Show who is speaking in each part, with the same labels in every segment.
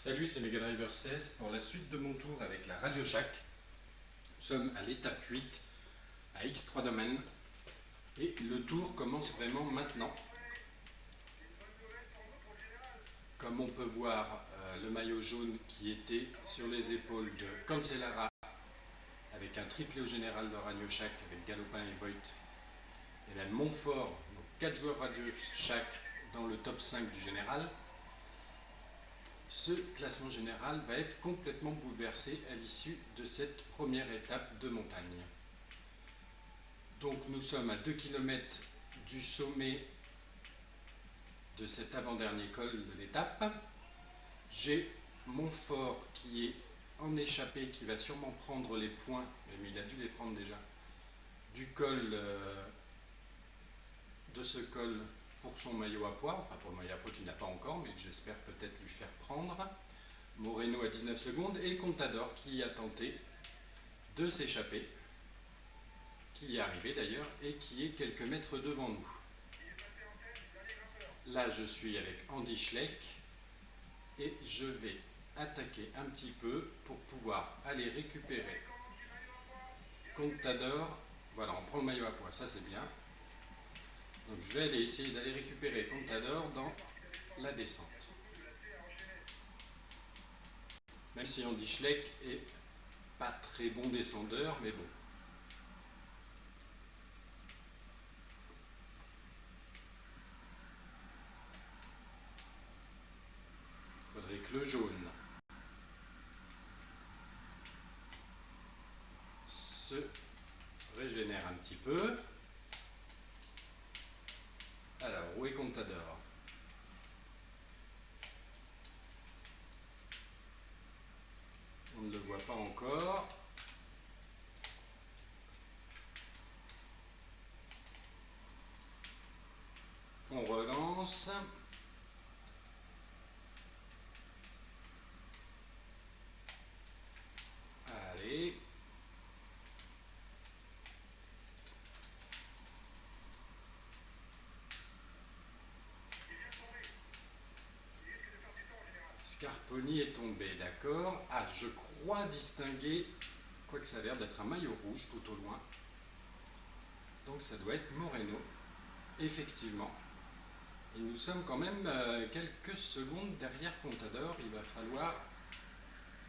Speaker 1: Salut, c'est Megadriver 16 pour la suite de mon tour avec la Radio Shack. Nous sommes à l'étape 8 à X3 Domaine et le tour commence vraiment maintenant. Comme on peut voir, le maillot jaune qui était sur les épaules de Cancellara avec un triplé au général de Radio Shack avec Galopin et Voigt, et même Montfort, donc 4 joueurs Radio Shack dans le top 5 du général. Ce classement général va être complètement bouleversé à l'issue de cette première étape de montagne. Donc nous sommes à 2 km du sommet de cet avant-dernier col de l'étape. J'ai Montfort qui est en échappée, qui va sûrement prendre les points, mais il a dû les prendre déjà, du col, de ce col pour son maillot à pois, enfin pour le maillot à pois qu'il n'a pas encore, mais que j'espère peut-être lui faire prendre. Moreno à 19 secondes et Contador qui a tenté de s'échapper, qui y est arrivé d'ailleurs et qui est quelques mètres devant nous. Là je suis avec Andy Schleck et je vais attaquer un petit peu pour pouvoir aller récupérer Contador. Voilà, on prend le maillot à pois, ça c'est bien. Donc je vais aller essayer d'aller récupérer Contador dans la descente. Même si Andy Schleck est pas très bon descendeur, mais bon. Il faudrait que le jaune se régénère un petit peu. Alors, où est Contador? On ne le voit pas encore. On relance. Allez. Scarponi est tombé, d'accord. Ah, je crois distinguer, quoique ça a l'air d'être un maillot rouge tout au loin. Donc ça doit être Moreno, effectivement. Et nous sommes quand même quelques secondes derrière Contador. Il va falloir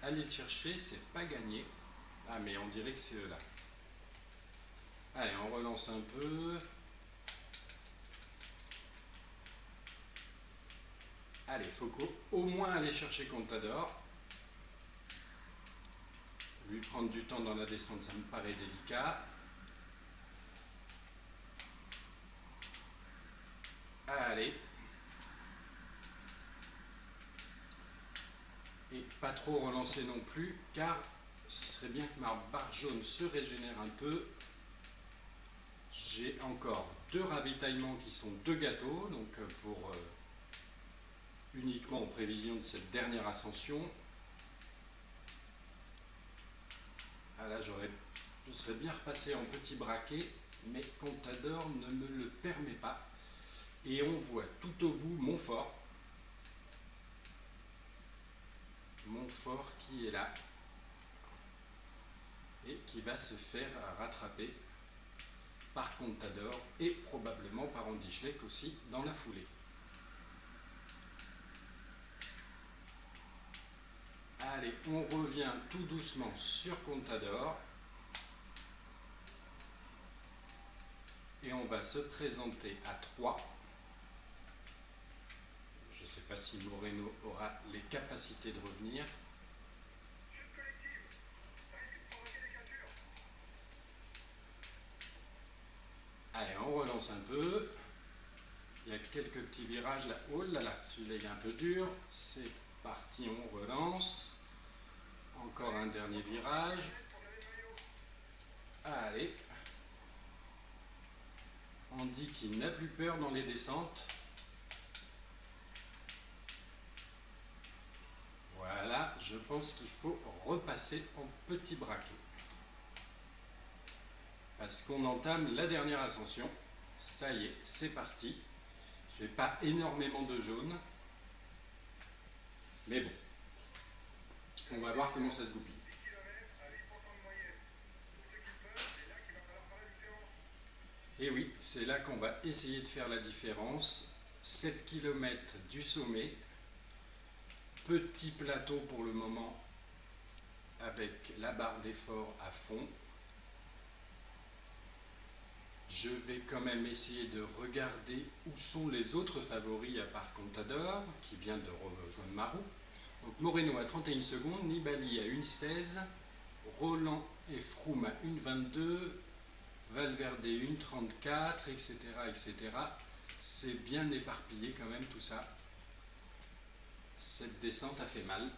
Speaker 1: aller le chercher, c'est pas gagné. Ah, mais on dirait que c'est eux là. Allez, on relance un peu. Allez, faut au moins aller chercher Contador. Lui prendre du temps dans la descente, ça me paraît délicat. Allez. Et pas trop relancer non plus, car ce serait bien que ma barre jaune se régénère un peu. J'ai encore 2 ravitaillements qui sont 2 gâteaux, donc pour uniquement en prévision de cette dernière ascension. Ah là, je serais bien repassé en petit braquet, mais Contador ne me le permet pas. Et on voit tout au bout Montfort. Montfort qui est là et qui va se faire rattraper par Contador et probablement par Andy Schleck aussi dans la foulée. Allez, on revient tout doucement sur Contador et on va se présenter à 3. Je ne sais pas si Moreno aura les capacités de revenir. Allez, on relance un peu. Il y a quelques petits virages là. Oh là là, celui-là il est un peu dur. C'est parti, on relance. Encore un dernier virage. Allez. Andy qui n'a plus peur dans les descentes. Voilà, je pense qu'il faut repasser en petit braquet. Parce qu'on entame la dernière ascension. Ça y est, c'est parti. Je n'ai pas énormément de jaune. Mais bon, On va voir comment ça se goupille. Et oui, c'est là qu'on va essayer de faire la différence. 7 km du sommet, petit plateau pour le moment avec la barre d'effort à fond. Je vais quand même essayer de regarder où sont les autres favoris à part Contador, qui vient de rejoindre Marou. Donc Moreno à 31 secondes, Nibali à 1,16, Roland et Froome à 1,22, Valverde 1,34, etc., etc. C'est bien éparpillé quand même tout ça. Cette descente a fait mal.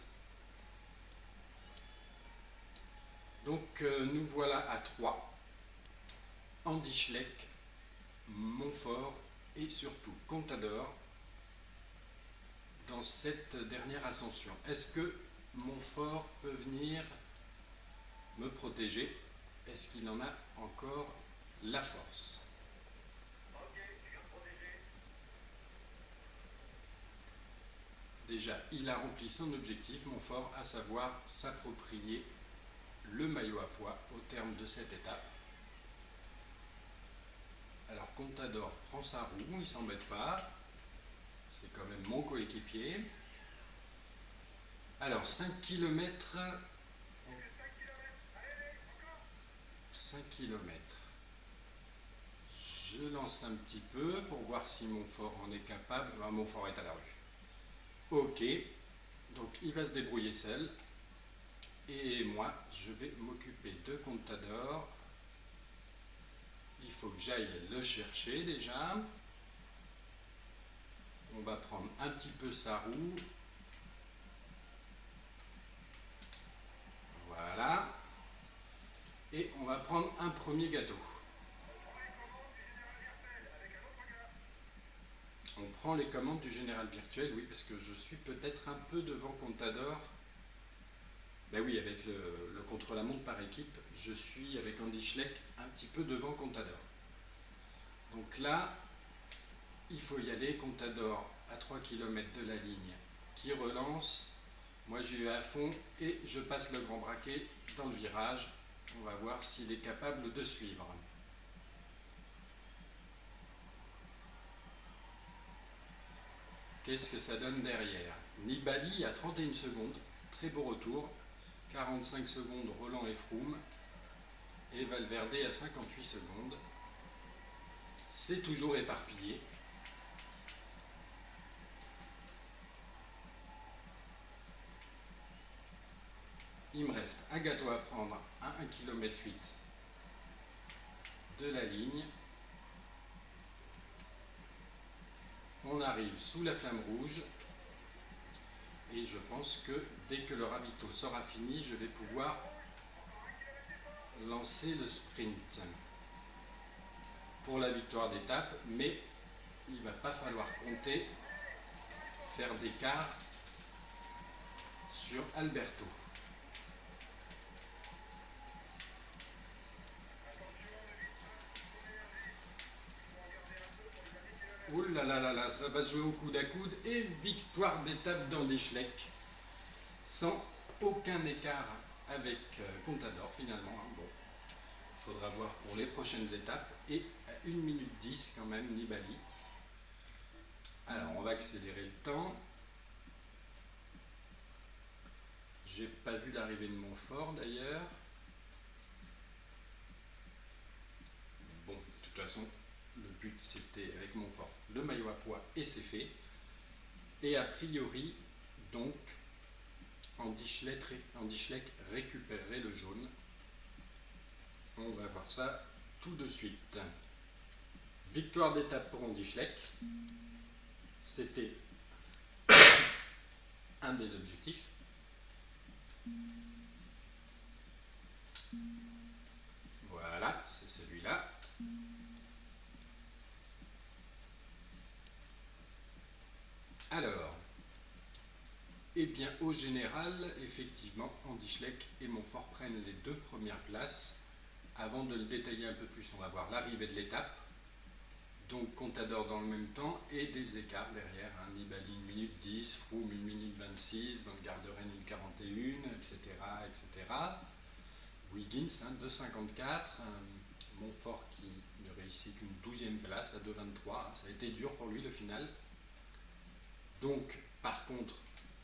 Speaker 1: Donc nous voilà à 3. Andy Schleck, Montfort et surtout Contador dans cette dernière ascension. Est-ce que Montfort peut venir me protéger? Est-ce qu'il en a encore la force? Déjà, il a rempli son objectif, Montfort, à savoir s'approprier le maillot à pois au terme de cette étape. Alors Contador prend sa roue, il ne s'embête pas, c'est quand même mon coéquipier. Alors 5 km, 5 km. Je lance un petit peu pour voir si Montfort en est capable. Ah, Montfort est à la rue. Ok, donc il va se débrouiller seul. Et moi, je vais m'occuper de Contador. Il faut que j'aille le chercher déjà. On va prendre un petit peu sa roue. Voilà. Et on va prendre un premier gâteau. On prend les commandes du général virtuel, oui, parce que je suis peut-être un peu devant Contador. Ben oui, avec le contre-la-montre par équipe, je suis avec Andy Schleck un petit peu devant Contador. Donc là, il faut y aller. Contador à 3 km de la ligne qui relance. Moi j'y vais à fond et je passe le grand braquet dans le virage. On va voir s'il est capable de suivre. Qu'est-ce que ça donne derrière? Nibali à 31 secondes, très beau retour. 45 secondes Roland et Froome. Et Valverde à 58 secondes. C'est toujours éparpillé. Il me reste un gâteau à prendre à 1,8 km de la ligne. On arrive sous la flamme rouge. Et je pense que dès que le ravito sera fini, je vais pouvoir lancer le sprint pour la victoire d'étape. Mais il ne va pas falloir compter faire d'écart sur Alberto. Ouh là là là là, ça va se jouer au coude à coude et victoire d'étape d'Andy Schleck sans aucun écart avec Contador finalement. Bon, il faudra voir pour les prochaines étapes et à 1 minute 10 quand même Nibali. Alors on va accélérer le temps. J'ai pas vu l'arrivée de Montfort d'ailleurs. Bon, de toute façon, le but c'était avec Montfort le maillot à pois et c'est fait. Et a priori, donc, Andy Schleck récupérerait le jaune. On va voir ça tout de suite. Victoire d'étape pour Andy Schleck. C'était un des objectifs. Voilà, c'est celui-là. Alors, eh bien au général, effectivement, Andy Schleck et Montfort prennent les 2 premières places. Avant de le détailler un peu plus, on va voir l'arrivée de l'étape. Donc Contador dans le même temps et des écarts derrière. Nibali 1 minute 10, Froome 1 minute 26, Van Garderen 1 41, etc. etc. Wiggins 2,54, Montfort qui ne réussit qu'une 12e place à 2,23. Ça a été dur pour lui le final. Donc par contre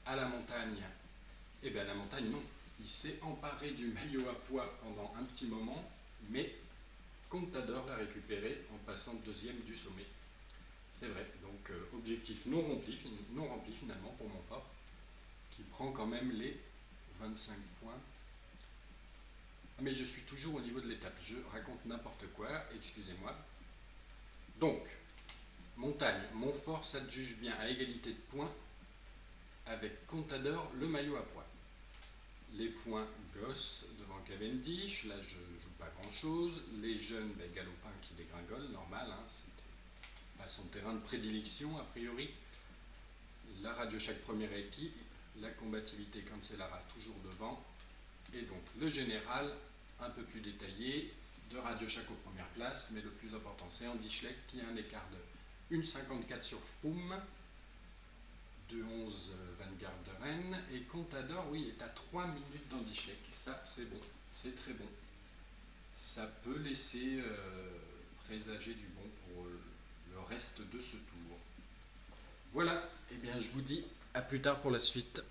Speaker 1: à la montagne, eh bien la montagne non. Il s'est emparé du maillot à pois pendant un petit moment, mais Contador l'a récupéré en passant deuxième du sommet. C'est vrai, donc objectif non rempli finalement pour Montfort, qui prend quand même les 25 points. Ah, mais je suis toujours au niveau de l'étape, je raconte n'importe quoi, excusez-moi. Donc, montagne, Montfort s'adjuge bien à égalité de points avec Contador, le maillot à pois. Les points Goss devant Cavendish, là je ne joue pas grand chose. Les jeunes, Galopin qui dégringole, normal, c'était à son terrain de prédilection a priori. La Radio Shack première équipe, la combativité Cancellara toujours devant. Et donc le général, un peu plus détaillé, de Radio Shack aux premières places, mais le plus important c'est Andy Schleck qui a un écart de 1,54 sur Froome. 2,11 Van Garderen et Contador, oui, est à 3 minutes d'Andy Schleck. Ça, c'est bon, c'est très bon. Ça peut laisser présager du bon pour le reste de ce tour. Voilà, et bien je vous dis à plus tard pour la suite.